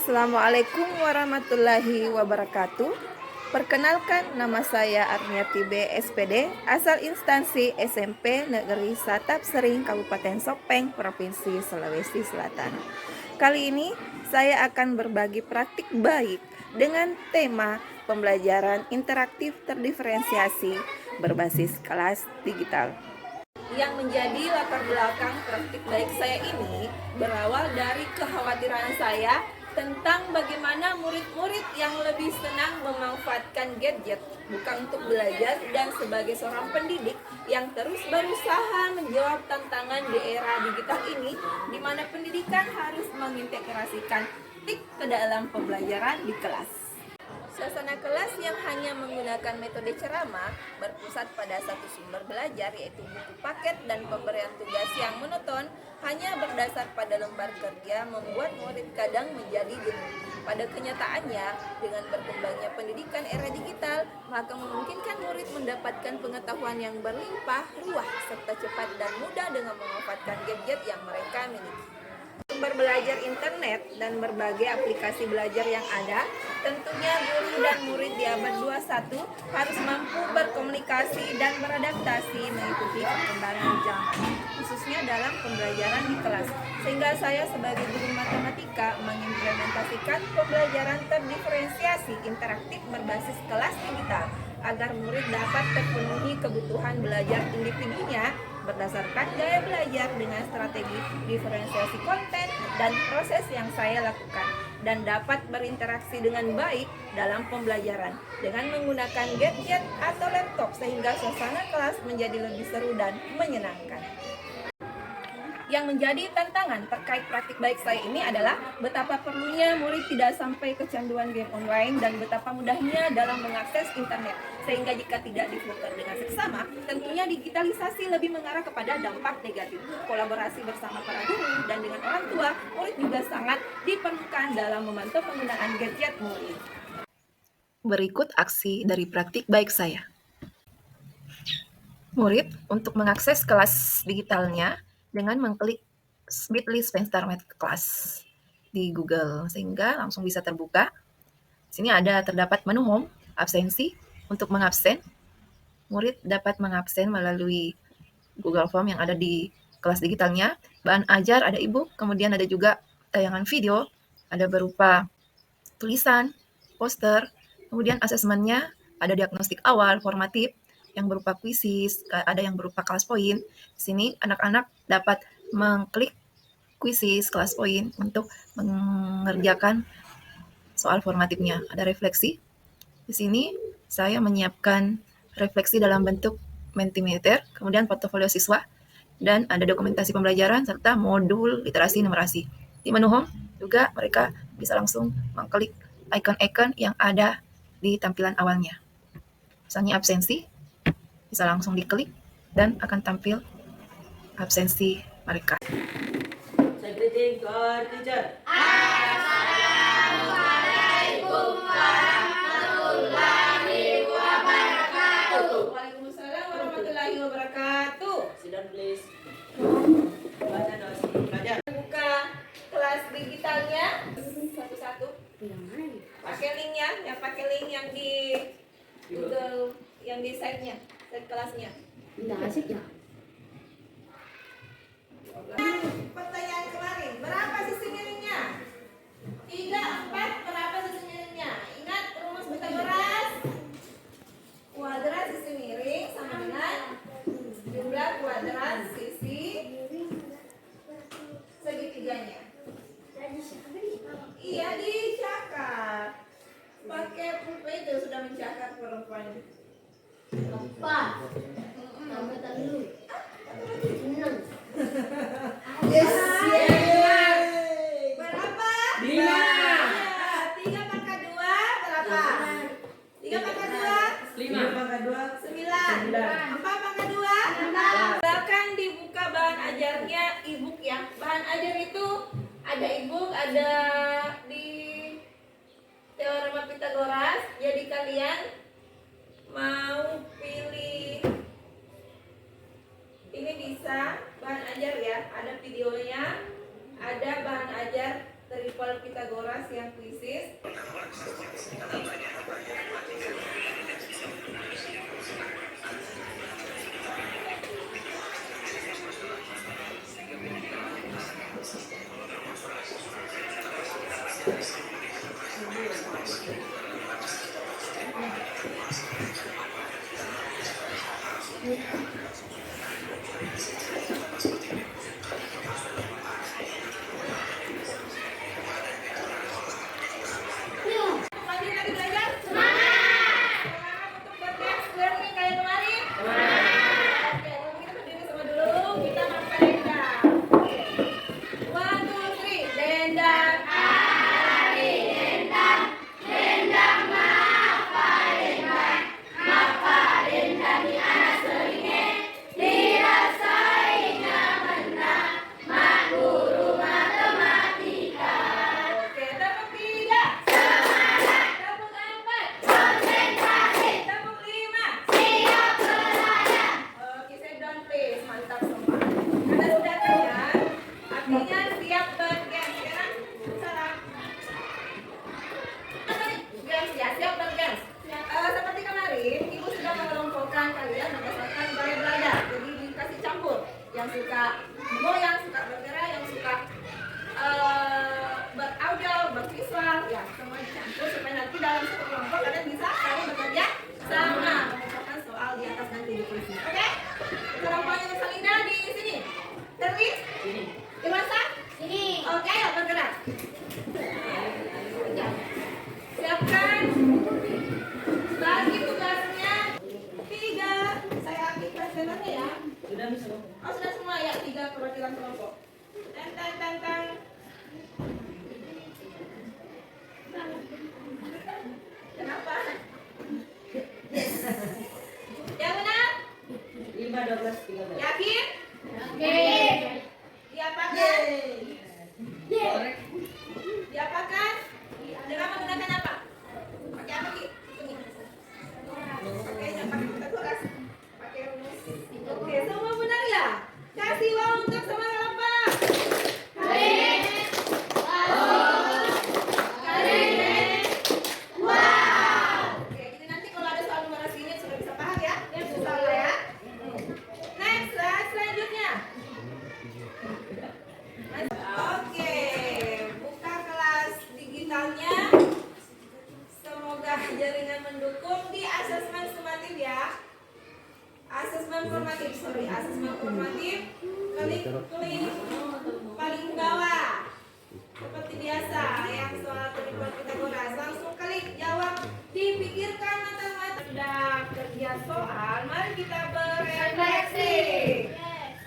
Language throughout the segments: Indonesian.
Assalamualaikum warahmatullahi wabarakatuh. Perkenalkan, nama saya Arniati B. SPD, asal instansi SMP Negeri Satap Sering, Kabupaten Sopeng, Provinsi Sulawesi Selatan. Kali ini saya akan berbagi praktik baik dengan tema pembelajaran interaktif terdiferensiasi berbasis kelas digital. Yang menjadi latar belakang praktik baik saya ini berawal dari kekhawatiran saya tentang bagaimana murid-murid yang lebih senang memanfaatkan gadget bukan untuk belajar, dan sebagai seorang pendidik yang terus berusaha menjawab tantangan di era digital ini, di mana pendidikan harus mengintegrasikan TIK ke dalam pembelajaran di kelas. Suasana kelas yang hanya menggunakan metode ceramah berpusat pada satu sumber belajar, yaitu buku paket, dan pemberian tugas yang monoton hanya berdasar pada lembar kerja membuat murid kadang menjadi jenuh. Pada kenyataannya, dengan berkembangnya pendidikan era digital, maka memungkinkan murid mendapatkan pengetahuan yang berlimpah ruah serta cepat dan mudah dengan memanfaatkan gadget yang mereka miliki. Sumber belajar internet dan berbagai aplikasi belajar yang ada, tentunya guru dan murid di abad 21 harus mampu berkomunikasi dan beradaptasi mengikuti perkembangan zaman, khususnya dalam pembelajaran di kelas. Sehingga saya sebagai guru matematika mengimplementasikan pembelajaran terdiferensiasi interaktif berbasis kelas digital agar murid dapat terpenuhi kebutuhan belajar individunya berdasarkan gaya belajar dengan strategi diferensiasi konten dan proses yang saya lakukan, dan dapat berinteraksi dengan baik dalam pembelajaran dengan menggunakan gadget atau laptop sehingga suasana kelas menjadi lebih seru dan menyenangkan. Yang menjadi tantangan terkait praktik baik saya ini adalah betapa perlunya murid tidak sampai kecanduan game online dan betapa mudahnya dalam mengakses internet, sehingga jika tidak difilter dengan seksama, tentunya digitalisasi lebih mengarah kepada dampak negatif. Kolaborasi bersama para guru dan dengan orang tua murid juga sangat diperlukan dalam memantau penggunaan gadget murid. Berikut aksi dari praktik baik saya. Murid untuk mengakses kelas digitalnya dengan mengklik bit.ly /met kelas di Google, sehingga langsung bisa terbuka. Di sini ada terdapat menu home, absensi. Untuk mengabsen, murid dapat mengabsen melalui Google Form yang ada di kelas digitalnya. Bahan ajar ada e-book, kemudian ada juga tayangan video, ada berupa tulisan, poster, kemudian asesmennya, ada diagnostik awal, formatif, yang berupa kuisis, ada yang berupa kelas poin. Di sini anak-anak dapat mengklik kuisis kelas poin untuk mengerjakan soal formatifnya. Ada refleksi. Di sini saya menyiapkan refleksi dalam bentuk Mentimeter, kemudian portofolio siswa, dan ada dokumentasi pembelajaran serta modul literasi numerasi. Di menu home juga mereka bisa langsung mengklik icon-icon yang ada di tampilan awalnya. Misalnya absensi, bisa langsung diklik dan akan tampil absensi mereka. Assalamualaikum warahmatullahi wabarakatuh. Waalaikumsalam warahmatullahi wabarakatuh. Sidon please. Buka kelas digitalnya satu-satu. Pakai linknya, pakai link yang di Google, yang di site-nya, site kelasnya. Nggak asik ya? Pertanyaan kemarin, berapa sisi miringnya? 3, 4, berapa sisi miringnya? Ingat rumus Pythagoras? Kuadrat sisi miring sama dengan jumlah kuadrat sisi segitiganya. Iya, dicakar. Pakai pulpen itu sudah mencakar perempuan. Apa? Tambah dulu. Seneng. Yes. Berapa? 5. 3 pangkat 2 berapa? 3 pangkat 2? 5 pangkat 2 9. 4 pangkat 2? 16. Silakan dibuka bahan ajarnya, e-book ya. Bahan ajar itu ada e-book, ada di teorema Pythagoras. Jadi kalian mau pilih ini bisa bahan ajar ya, ada videonya, ada bahan ajar triple Pythagoras yang Lanjut lagi belajar? Semangat! Semangat untuk berkelas learning kayak kemarin? Semangat! Oke, kalau kita berdiri sama dulu, kita ngapa dendang. Oke. 1, 2, 3, dendang. Oke, tepuk 3. Semangat! Tepuk 4. Konsentrasi. Tepuk 5. Siap belajar. Oke, sit down please. Mantap semua. Karena sudah kenyang, artinya siap bergames. Sekarang salam. Games ya, siap bergames. Seperti kemarin, Ibu sudah mengelompokkan kalian berdasarkan gaya belajar. Jadi dikasih campur. Yang suka goyang, suka bergerak, yang suka beraudio, bervisual, ya semua dicampur supaya nanti dalam satu kelompok kalian bisa saling bekerja sama mengumpulkan soal di atas nanti di kuisnya. Oke? Kelompoknya Salina di sini. Terus? Sini. Dimasa? Sini. Oke, ayo bergerak. Siapkan. Bagi tugasnya 3. Saya aktifkan senarnya ya. Oh, sudah semua ya, 3 perwakilan kelompok. Tang. Kenapa? Yang benar? 5, 12, 13. Yakin? Yakin. Diapakan? Diapakan? Dengan menggunakan apa? Pakai apa, Ki? Ini. Oke, jangan pakai kita tugas. Pakai rumus. Oke, semua benar ya? Kasih wow untuk sama kelompok. Oke, jadi nanti kalau ada soal numerasi ini sudah bisa paham ya? Insya Allah ya. Next, selanjutnya. Oke, buka kelas digitalnya. Semoga jaringan mendukung di asesmen sumatif ya. Asesmen formatif. Klik paling bawah. Seperti biasa, yang soal penipuan Pitagoras langsung klik jawab, dipikirkan matang-matang. Sudah kerja soal, mari kita berefleksi.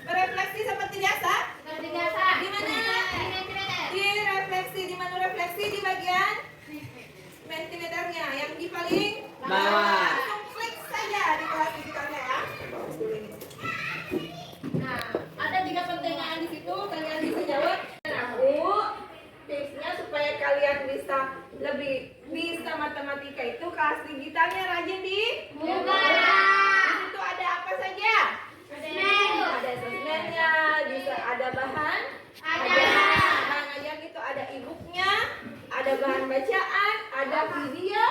Berefleksi seperti biasa. Di mana? Di refleksi. Di mana refleksi? Di bagian mentimeternya yang di paling Bawah. Langsung klik saja di kelas digitalnya ya. Nah, ada 3 pertanyaan di situ, kalian bisa jawab. Dan aku tipsnya supaya kalian bisa matematika itu kelas digitalnya rajin di Buka. Di situ ada apa saja? Semen. Ada asesmennya, bisa ada bahan. Ada. Bahan ajar itu ada e-booknya, ada bahan bacaan, ada video,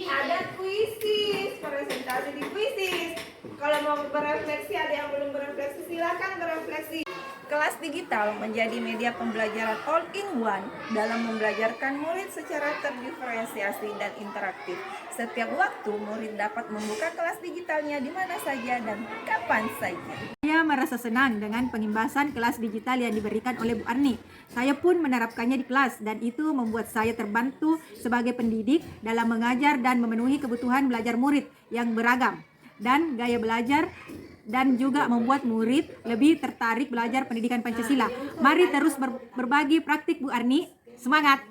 ada kuisis, presentasi di kuisis. Kalau mau berefleksi, ada yang belum berefleksi, silakan berefleksi. Kelas digital menjadi media pembelajaran all-in-one dalam membelajarkan murid secara terdiferensiasi dan interaktif. Setiap waktu, murid dapat membuka kelas digitalnya di mana saja dan kapan saja. Saya merasa senang dengan pengimbasan kelas digital yang diberikan oleh Bu Arni. Saya pun menerapkannya di kelas dan itu membuat saya terbantu sebagai pendidik dalam mengajar dan memenuhi kebutuhan belajar murid yang beragam dan gaya belajar, dan juga membuat murid lebih tertarik belajar pendidikan Pancasila. Mari terus berbagi praktik Bu Arni. Semangat!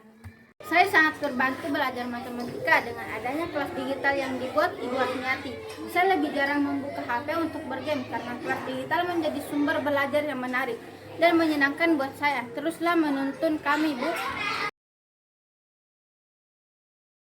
Saya sangat terbantu belajar matematika dengan adanya kelas digital yang dibuat Ibu Asmiati. Saya lebih jarang membuka HP untuk bergame karena kelas digital menjadi sumber belajar yang menarik dan menyenangkan buat saya. Teruslah menuntun kami, Bu.